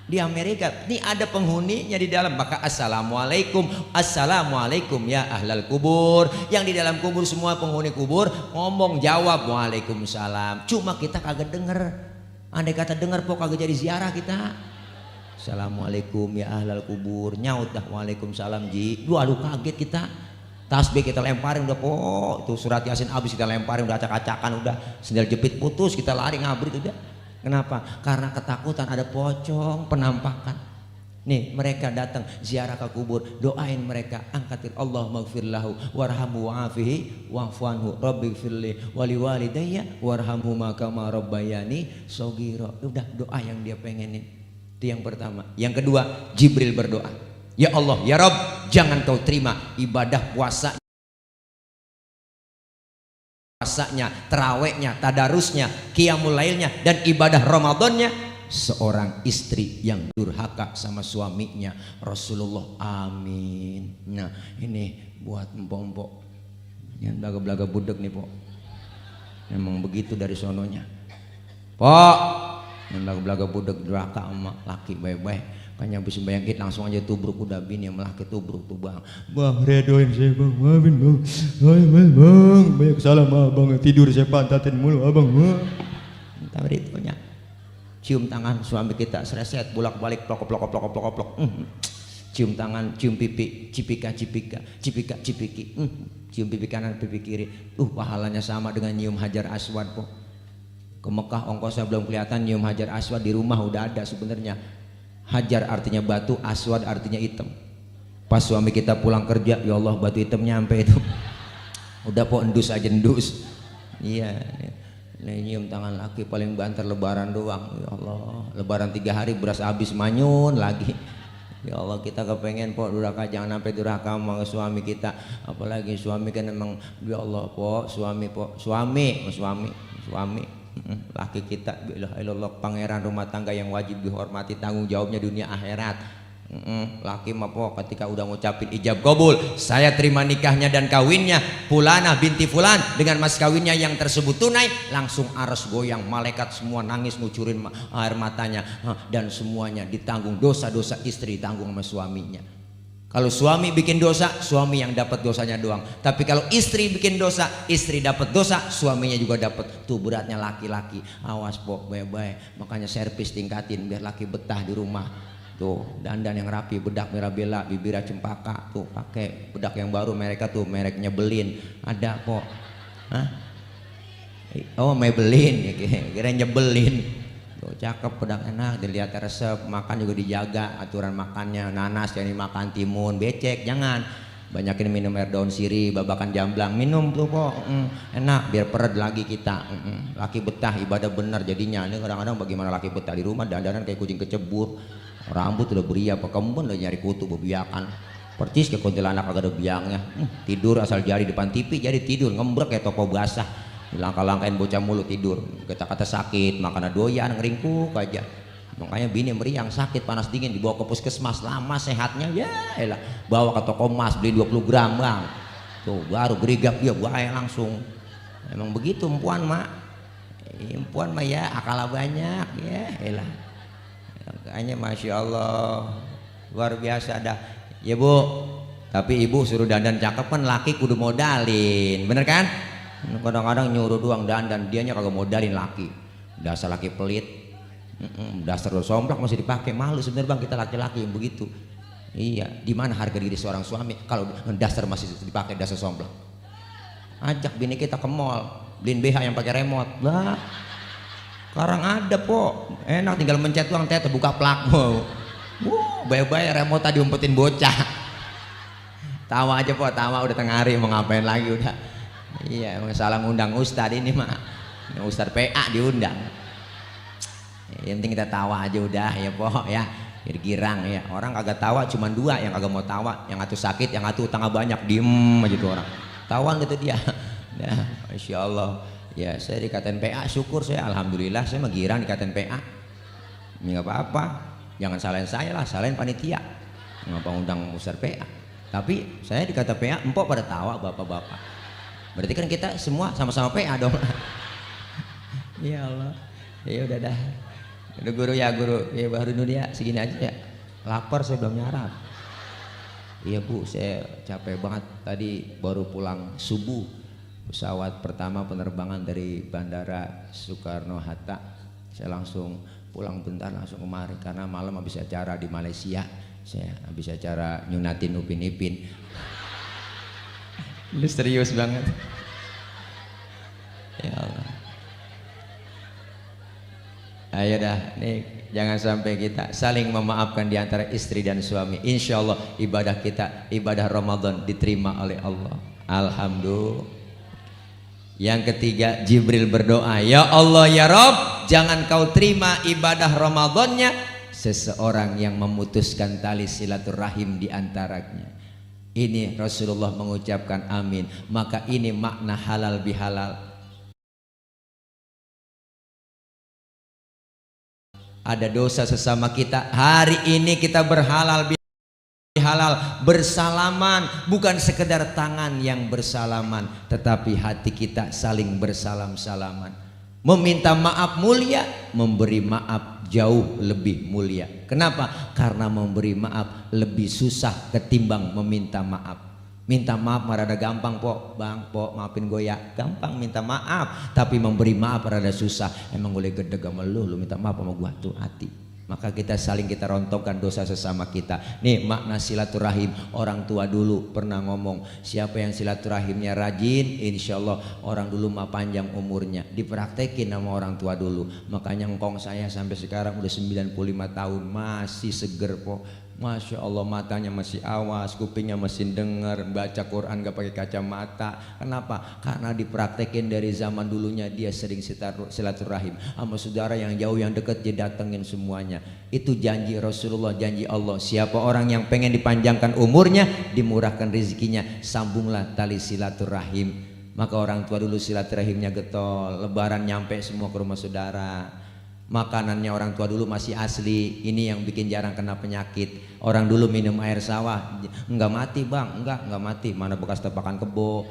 di Amerika. Ini ada penghuninya di dalam, maka assalamualaikum. Assalamualaikum ya ahlal kubur. Yang di dalam kubur semua penghuni kubur ngomong jawab waalaikumsalam. Cuma kita kagak denger. Andai kata denger pok kagak jadi ziarah kita. Assalamualaikum ya ahlal kubur, nyaut dah waalaikumsalam ji. Aduh kaget kita, tasbih kita lemparin udah po, tuh surat yasin habis kita lemparin udah acak-acakan, udah sendal jepit putus kita lari ngabrit udah. Kenapa? Karena ketakutan ada pocong penampakan. Nih mereka datang ziarah ke kubur, doain mereka, angkatin Allah maghfirlahu warhamhu wa'afihi wa'fuanhu rabbighfirli wali walidayya warhamhuma kama rabbayani shaghira. Udah doa yang dia pengenin. Itu yang pertama. Yang kedua, Jibril berdoa. Ya Allah ya Rabb, jangan kau terima ibadah puasanya, terawihnya, tadarusnya, qiyamul lailnya, dan ibadah Ramadannya seorang istri yang durhaka sama suaminya. Rasulullah amin. Nah ini buat empok-empok yang belaga-belaga budek nih pok, memang begitu dari sononya pok, yang belaga-belaga budek durhaka sama laki baik-baik. Kayaknya bisa bayangin langsung aja tubruk udah bini yang melaki tubruk tuh bang redoin saya bang, maafin bang, bang banyak salah maaf bang, tidur saya pantatin mulu abang bang. Entah beritunya cium tangan suami kita sereset bolak balik plok plok plok plok plok, cium tangan, cium pipi, cipika cipika, cipika cipiki, cium pipi kanan pipi kiri, pahalanya sama dengan nyium hajar aswad kok. Ke Mekah ongkosnya belum kelihatan, nyium hajar aswad di rumah udah ada sebenarnya. Hajar artinya batu, aswad artinya hitam. Pas suami kita pulang kerja, ya Allah batu hitam nyampe itu. Udah pok endus aja endus. Iya. Nih nyium tangan laki paling banter lebaran doang. Ya Allah, lebaran 3 hari beras habis manyun lagi. Ya Allah kita kepengen pok durhaka, jangan sampai durhaka sama suami kita. Apalagi suami kan emang ya Allah pok, suami laki kita ilallah pangeran rumah tangga yang wajib dihormati, tanggung jawabnya dunia akhirat. Laki mah po ketika udah ngucapin ijab kabul, saya terima nikahnya dan kawinnya Fulana binti Fulan dengan mas kawinnya yang tersebut tunai, langsung aras goyang, malaikat semua nangis ngucurin air matanya, dan semuanya ditanggung. Dosa-dosa istri ditanggung sama suaminya. Kalau suami bikin dosa, suami yang dapat dosanya doang. Tapi kalau istri bikin dosa, istri dapat dosa, suaminya juga dapat. Tuh beratnya laki-laki. Awas pok, baik-baik. Makanya servis tingkatin biar laki betah di rumah. Tuh dandan yang rapi, bedak merah bela, bibirnya cempaka. Tuh pakai bedak yang baru mereka tuh mereknya Belin. Ada pok. Hah? Oh Maybelline, kira nyebelin. Tuh cakep, pedang enak, dilihat resep, makan juga dijaga aturan makannya. Nanas jangan dimakan, timun, becek jangan. Banyakin minum air daun sirih, babakan jamblang, minum tuh kok, enak biar peret lagi kita. Laki betah ibadah bener jadinya. Ini kadang-kadang bagaimana laki betah di rumah dandanan kayak kucing kecebur, rambut udah beria, kembun udah nyari kutu bebiakan, percis kayak kuntilanak agak ada biangnya. Tidur asal jari depan TV jadi tidur ngembrek kayak toko basah. Langkah-langkahin bocah mulu tidur, kata-kata sakit, makanya doyan ngeringkuk aja. Makanya bini meriang sakit panas dingin dibawa ke puskesmas, lama sehatnya ya elah. Bawa ke toko emas beli 20 gram bang, tuh baru gerigap dia buaya langsung. Emang begitu empuan mak, empuan mah ya akal banyak ya elah. Makanya masya Allah luar biasa dah ya bu. Tapi ibu suruh dandan cakep kan laki kudu modalin, bener kan? Kadang-kadang nyuruh doang dandan, dianya kagak modalin laki. Dasar laki pelit, dasar lo somplak masih dipakai, malu sebenarnya bang kita laki-laki yang begitu. Iya, di mana harga diri seorang suami kalau dasar masih dipakai dasar somplak? Ajak bini kita ke mall, beliin BH yang pakai remote. Lah, sekarang ada po, enak tinggal mencet doang, buka plak. Baik-baik remote tadi umpetin bocah. Tawa aja po, tawa udah tengah hari mau ngapain lagi udah. Iya, emang salah ngundang ustad ini mah. Ustad PA diundang. Yang penting kita tawa aja udah ya poh ya. Biar girang ya. Orang kagak tawa cuma 2 yang kagak mau tawa, yang satu sakit, yang satu utangnya banyak, diem aja tuh orang. Tawan gitu dia. Ya, Masya Allah. Ya saya dikatain PA, syukur saya, alhamdulillah saya mah girang dikatain PA. Ini nggak apa-apa. Jangan salahin saya lah, salahin panitia. Ngapa undang ustad PA? Tapi saya dikata PA, empok pada tawa bapak-bapak. Berarti kan kita semua sama-sama PA dong. Ya Allah. Ya udah dah. Udah guru ya baru dunia segini aja ya. Lapar saya belum nyarap. Iya bu, saya capek banget tadi baru pulang subuh. Pesawat pertama penerbangan dari Bandara Soekarno Hatta. Saya langsung pulang bentar langsung kemari karena malam habis acara di Malaysia. Saya habis acara nyunatin Upin Ipin. Ini serius banget. Ya Allah. Ayo dah, nih jangan sampai kita saling memaafkan di antara istri dan suami. Insya Allah ibadah kita, ibadah Ramadan diterima oleh Allah. Alhamdulillah. Yang ketiga Jibril berdoa, ya Allah ya Rabb, jangan kau terima ibadah Ramadannya seseorang yang memutuskan tali silaturahim di antaranya. Ini Rasulullah mengucapkan amin. Maka ini makna halal bihalal. Ada dosa sesama kita, hari ini kita berhalal bihalal, bersalaman, bukan sekedar tangan yang bersalaman, tetapi hati kita saling bersalam-salaman. Meminta maaf mulia, memberi maaf jauh lebih mulia. Kenapa? Karena memberi maaf lebih susah ketimbang meminta maaf. Minta maaf rada gampang po, bang po maafin gue ya, gampang minta maaf. Tapi memberi maaf rada susah. Emang gue gedeg sama lu minta maaf sama gue tuh hati. Maka kita saling kita rontokkan dosa sesama kita. Nih makna silaturahim. Orang tua dulu pernah ngomong, siapa yang silaturahimnya rajin, insya Allah orang dulu mah panjang umurnya. Dipraktekin sama orang tua dulu. Makanya ngkong saya sampai sekarang udah 95 tahun masih seger po. Masya Allah, matanya masih awas, kupingnya masih dengar, baca Quran gak pakai kacamata. Kenapa? Karena dipraktekin dari zaman dulunya dia sering silaturahim sama saudara yang jauh yang dekat, dia datengin semuanya. Itu janji Rasulullah, janji Allah. Siapa orang yang pengen dipanjangkan umurnya, dimurahkan rezekinya, sambunglah tali silaturahim. Maka orang tua dulu silaturahimnya getol, lebaran nyampe semua ke rumah saudara. Makanannya orang tua dulu masih asli. Ini yang bikin jarang kena penyakit. Orang dulu minum air sawah enggak mati bang, enggak mati. Mana bekas tepakan kebo,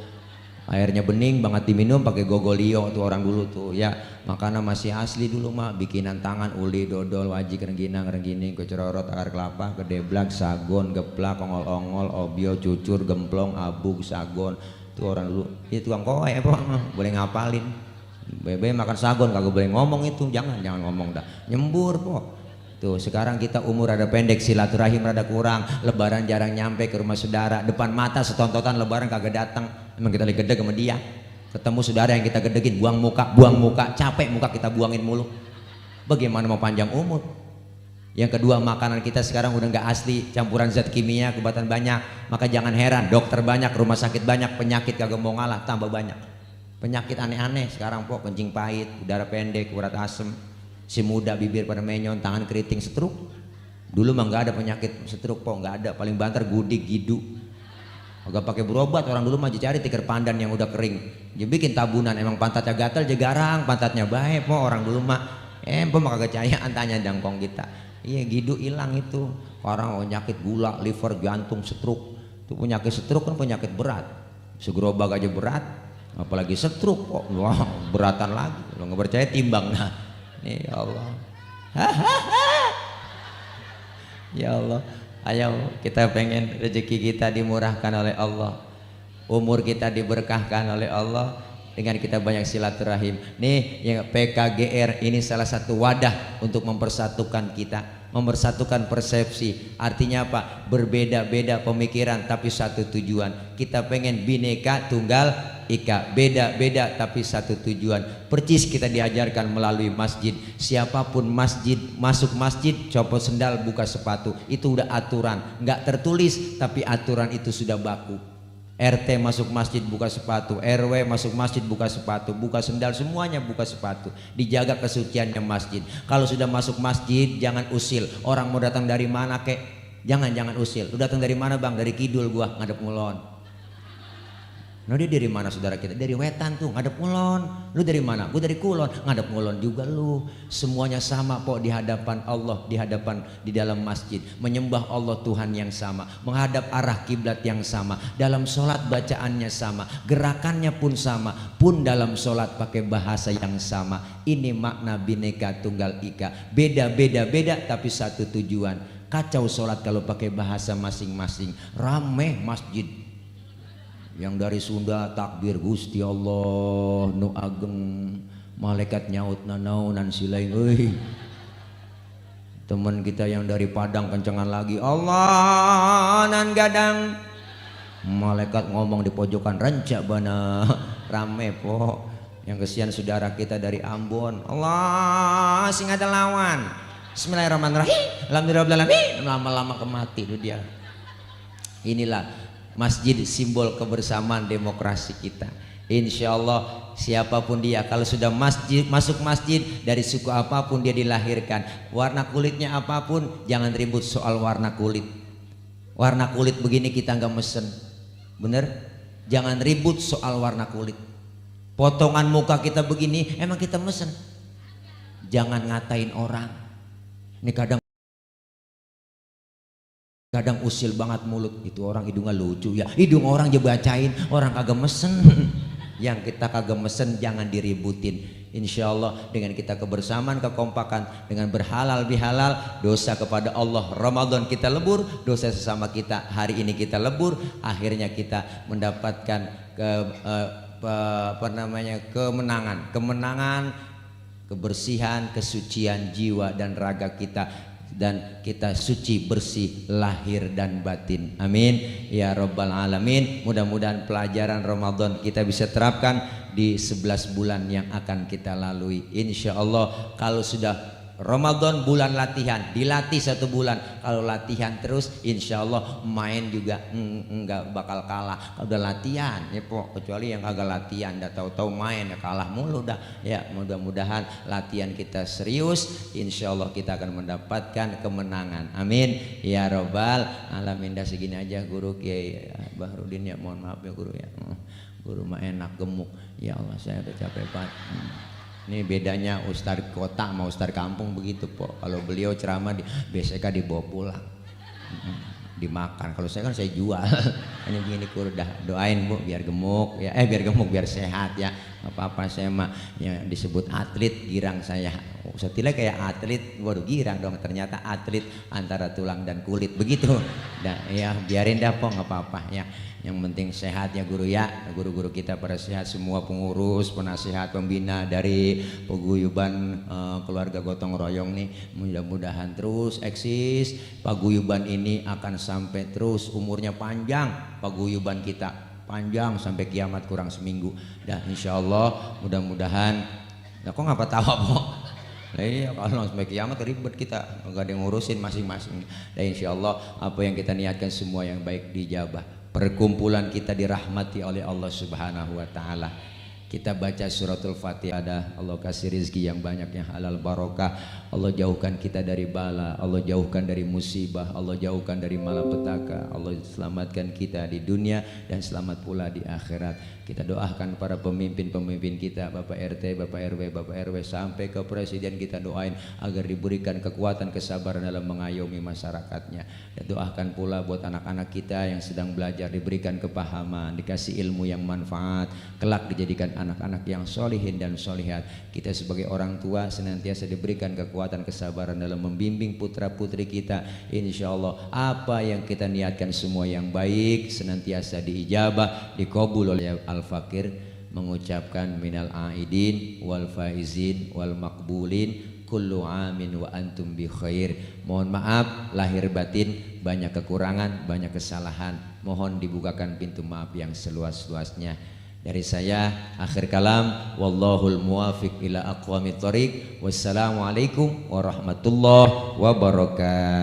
airnya bening banget diminum pakai gogolio tuh orang dulu tuh ya. Makanan masih asli dulu mah, bikinan tangan, uli, dodol, wajik, rengginang, renggining, kecerorot, akar kelapa, kedeblak, sagon, geplak, ongol-ongol, obio, cucur, gemplong, abuk, sagon. Tuh orang dulu. Itu tukang kowe apa boleh ngapalin. Bebe makan sagon kagak boleh ngomong itu, jangan ngomong dah, nyembur po. Tuh sekarang kita umur rada pendek, silaturahim rada kurang, lebaran jarang nyampe ke rumah saudara, depan mata setontotan lebaran kagak datang. Emang kita lagi gedeg sama dia, ketemu saudara yang kita gedegin, buang muka, capek muka kita buangin mulu. Bagaimana mau panjang umur? Yang kedua, makanan kita sekarang udah nggak asli, campuran zat kimia, kebatan banyak. Maka jangan heran, dokter banyak, rumah sakit banyak, penyakit kagak mau ngalah, tambah banyak. Penyakit aneh-aneh sekarang po, kencing pahit, udara pendek, urat asem, si muda bibir pada menyon, tangan keriting, stroke. Dulu mah nggak ada penyakit stroke po, nggak ada. Paling banter gudik, gidu. Agak pakai berobat, orang dulu mah cari tikar pandan yang udah kering. Dia bikin tabunan, emang pantatnya gatal, jagarang, pantatnya baik po orang dulu mah. Po mah kagak cayaan, tanya dangkong kita. Iya gidu hilang itu. Orang penyakit gula, liver, jantung, stroke. Itu penyakit stroke kan penyakit berat. Segerobak aja berat. Apalagi stroke kok, wah beratan lagi. Kalau nggak percaya timbang. Nah nih ya Allah. Ya Allah, ayo kita pengen rezeki kita dimurahkan oleh Allah, umur kita diberkahkan oleh Allah dengan kita banyak silaturahim. Nih yang PKGR ini salah satu wadah untuk mempersatukan kita, mempersatukan persepsi. Artinya apa? Berbeda-beda pemikiran tapi satu tujuan. Kita pengen bineka tunggal ika, beda-beda tapi satu tujuan. Percis kita diajarkan melalui masjid. Siapapun masjid, masuk masjid, copot sendal, buka sepatu. Itu udah aturan, nggak tertulis tapi aturan itu sudah baku. RT masuk masjid buka sepatu, RW masuk masjid buka sepatu, buka sendal, semuanya buka sepatu. Dijaga kesuciannya masjid. Kalau sudah masuk masjid jangan usil. Orang mau datang dari mana kek, jangan usil. Lu datang dari mana bang? Dari kidul gua ngadep ngulon. Nah dia dari mana saudara kita? Dari wetan tuh ngadep ngulon. Lu dari mana? Gue dari kulon, ngadep ngulon juga lu. Semuanya sama po di hadapan Allah, di dalam masjid. Menyembah Allah Tuhan yang sama, menghadap arah kiblat yang sama. Dalam sholat bacaannya sama, gerakannya pun sama. Pun dalam sholat pakai bahasa yang sama. Ini makna bineka tunggal ika. Beda tapi satu tujuan. Kacau sholat kalau pakai bahasa masing-masing. Rame masjid. Yang dari Sunda takbir Gusti Allah nu ageng, malaikat nyaut nanaunan silain euy. Teman kita yang dari Padang kencengan lagi Allah nan gadang, malaikat ngomong di pojokan ranca bana. Rame po. Yang kesian saudara kita dari Ambon, Allah sing ada lawan. Bismillahirrahmanirrahim, alhamdulillahirrahmanirrahim. Lama-lama kemati itu dia. Inilah masjid simbol kebersamaan demokrasi kita. Insya Allah siapapun dia, kalau sudah masuk masjid dari suku apapun dia dilahirkan, warna kulitnya apapun, jangan ribut soal warna kulit. Warna kulit begini kita nggak mesen, bener? Jangan ribut soal warna kulit. Potongan muka kita begini, emang kita mesen? Jangan ngatain orang. Ini kadang usil banget mulut, itu orang hidungnya lucu ya, hidung orang aja bacain, orang kagak mesen. Yang kita kagak mesen jangan diributin. Insya Allah dengan kita kebersamaan, kekompakan, dengan berhalal bihalal, dosa kepada Allah Ramadan kita lebur, dosa sesama kita hari ini kita lebur, akhirnya kita mendapatkan kemenangan, kebersihan, kesucian jiwa dan raga kita, dan kita suci bersih lahir dan batin. Amin ya rabbal alamin. Mudah-mudahan pelajaran Ramadan kita bisa terapkan di 11 bulan yang akan kita lalui. Insya Allah kalau sudah Ramadan bulan latihan, dilatih 1 bulan, kalau latihan terus insya Allah main juga enggak bakal kalah. Kalau udah latihan ya pok, kecuali yang kagak latihan dah tahu-tahu main ya kalah mulu dah ya. Mudah-mudahan latihan kita serius, insya Allah kita akan mendapatkan kemenangan. Amin ya robbal alamin. Dah segini aja Guru Kiai Bahrudin ya, mohon maaf ya Guru ya, Guru mah enak gemuk ya Allah, saya udah capek banget. Ini bedanya ustadz kota sama ustadz kampung begitu po. Kalau beliau ceramah biasanya dibawa pulang, dimakan. Kalau saya kan saya jual. Hanya begini Guru, dah doain Bu biar gemuk ya, biar gemuk biar sehat ya. Apa-apa saya mah ya disebut atlet, girang saya. Setilai kayak atlet, waduh girang dong, ternyata atlet antara tulang dan kulit begitu. Dah ya biarin dah po, nggak apa-apa ya. Yang penting sehat ya Guru ya. Guru-guru kita pada sehat semua, pengurus, penasihat, pembina dari paguyuban keluarga gotong royong nih, mudah-mudahan terus eksis. Paguyuban ini akan sampai terus, umurnya panjang paguyuban kita, panjang sampai kiamat kurang seminggu. Dan insya Allah mudah-mudahan. Nah kok ngapa tawa po? Nah, iya kalau sampai kiamat ribet kita, nggak ada yang ngurusin masing-masing. Dan insya Allah apa yang kita niatkan semua yang baik dijabah. Perkumpulan kita dirahmati oleh Allah Subhanahu wa taala. Kita baca suratul Fatihah, Allah kasih rezeki yang banyak, yang halal barokah. Allah jauhkan kita dari bala, Allah jauhkan dari musibah, Allah jauhkan dari malapetaka. Allah selamatkan kita di dunia dan selamat pula di akhirat. Kita doakan para pemimpin-pemimpin kita, Bapak RT, Bapak RW sampai ke presiden, kita doain agar diberikan kekuatan, kesabaran dalam mengayomi masyarakatnya. Dan doakan pula buat anak-anak kita yang sedang belajar, diberikan kepahaman, dikasih ilmu yang manfaat, kelak dijadikan anak-anak yang solihin dan solihat. Kita sebagai orang tua senantiasa diberikan kekuatan, kesabaran dalam membimbing putra putri kita. Insya Allah apa yang kita niatkan semua yang baik senantiasa diijabah, dikabul oleh Al-Fakir mengucapkan minal aidin wal faizin wal makbulin kullu amin wa antum bi khair. Mohon maaf lahir batin, banyak kekurangan, banyak kesalahan, mohon dibukakan pintu maaf yang seluas-luasnya. Dari saya akhir kalam, wallahul muwafiq ila aqwamit thoriq. Wassalamualaikum warahmatullahi wabarakatuh.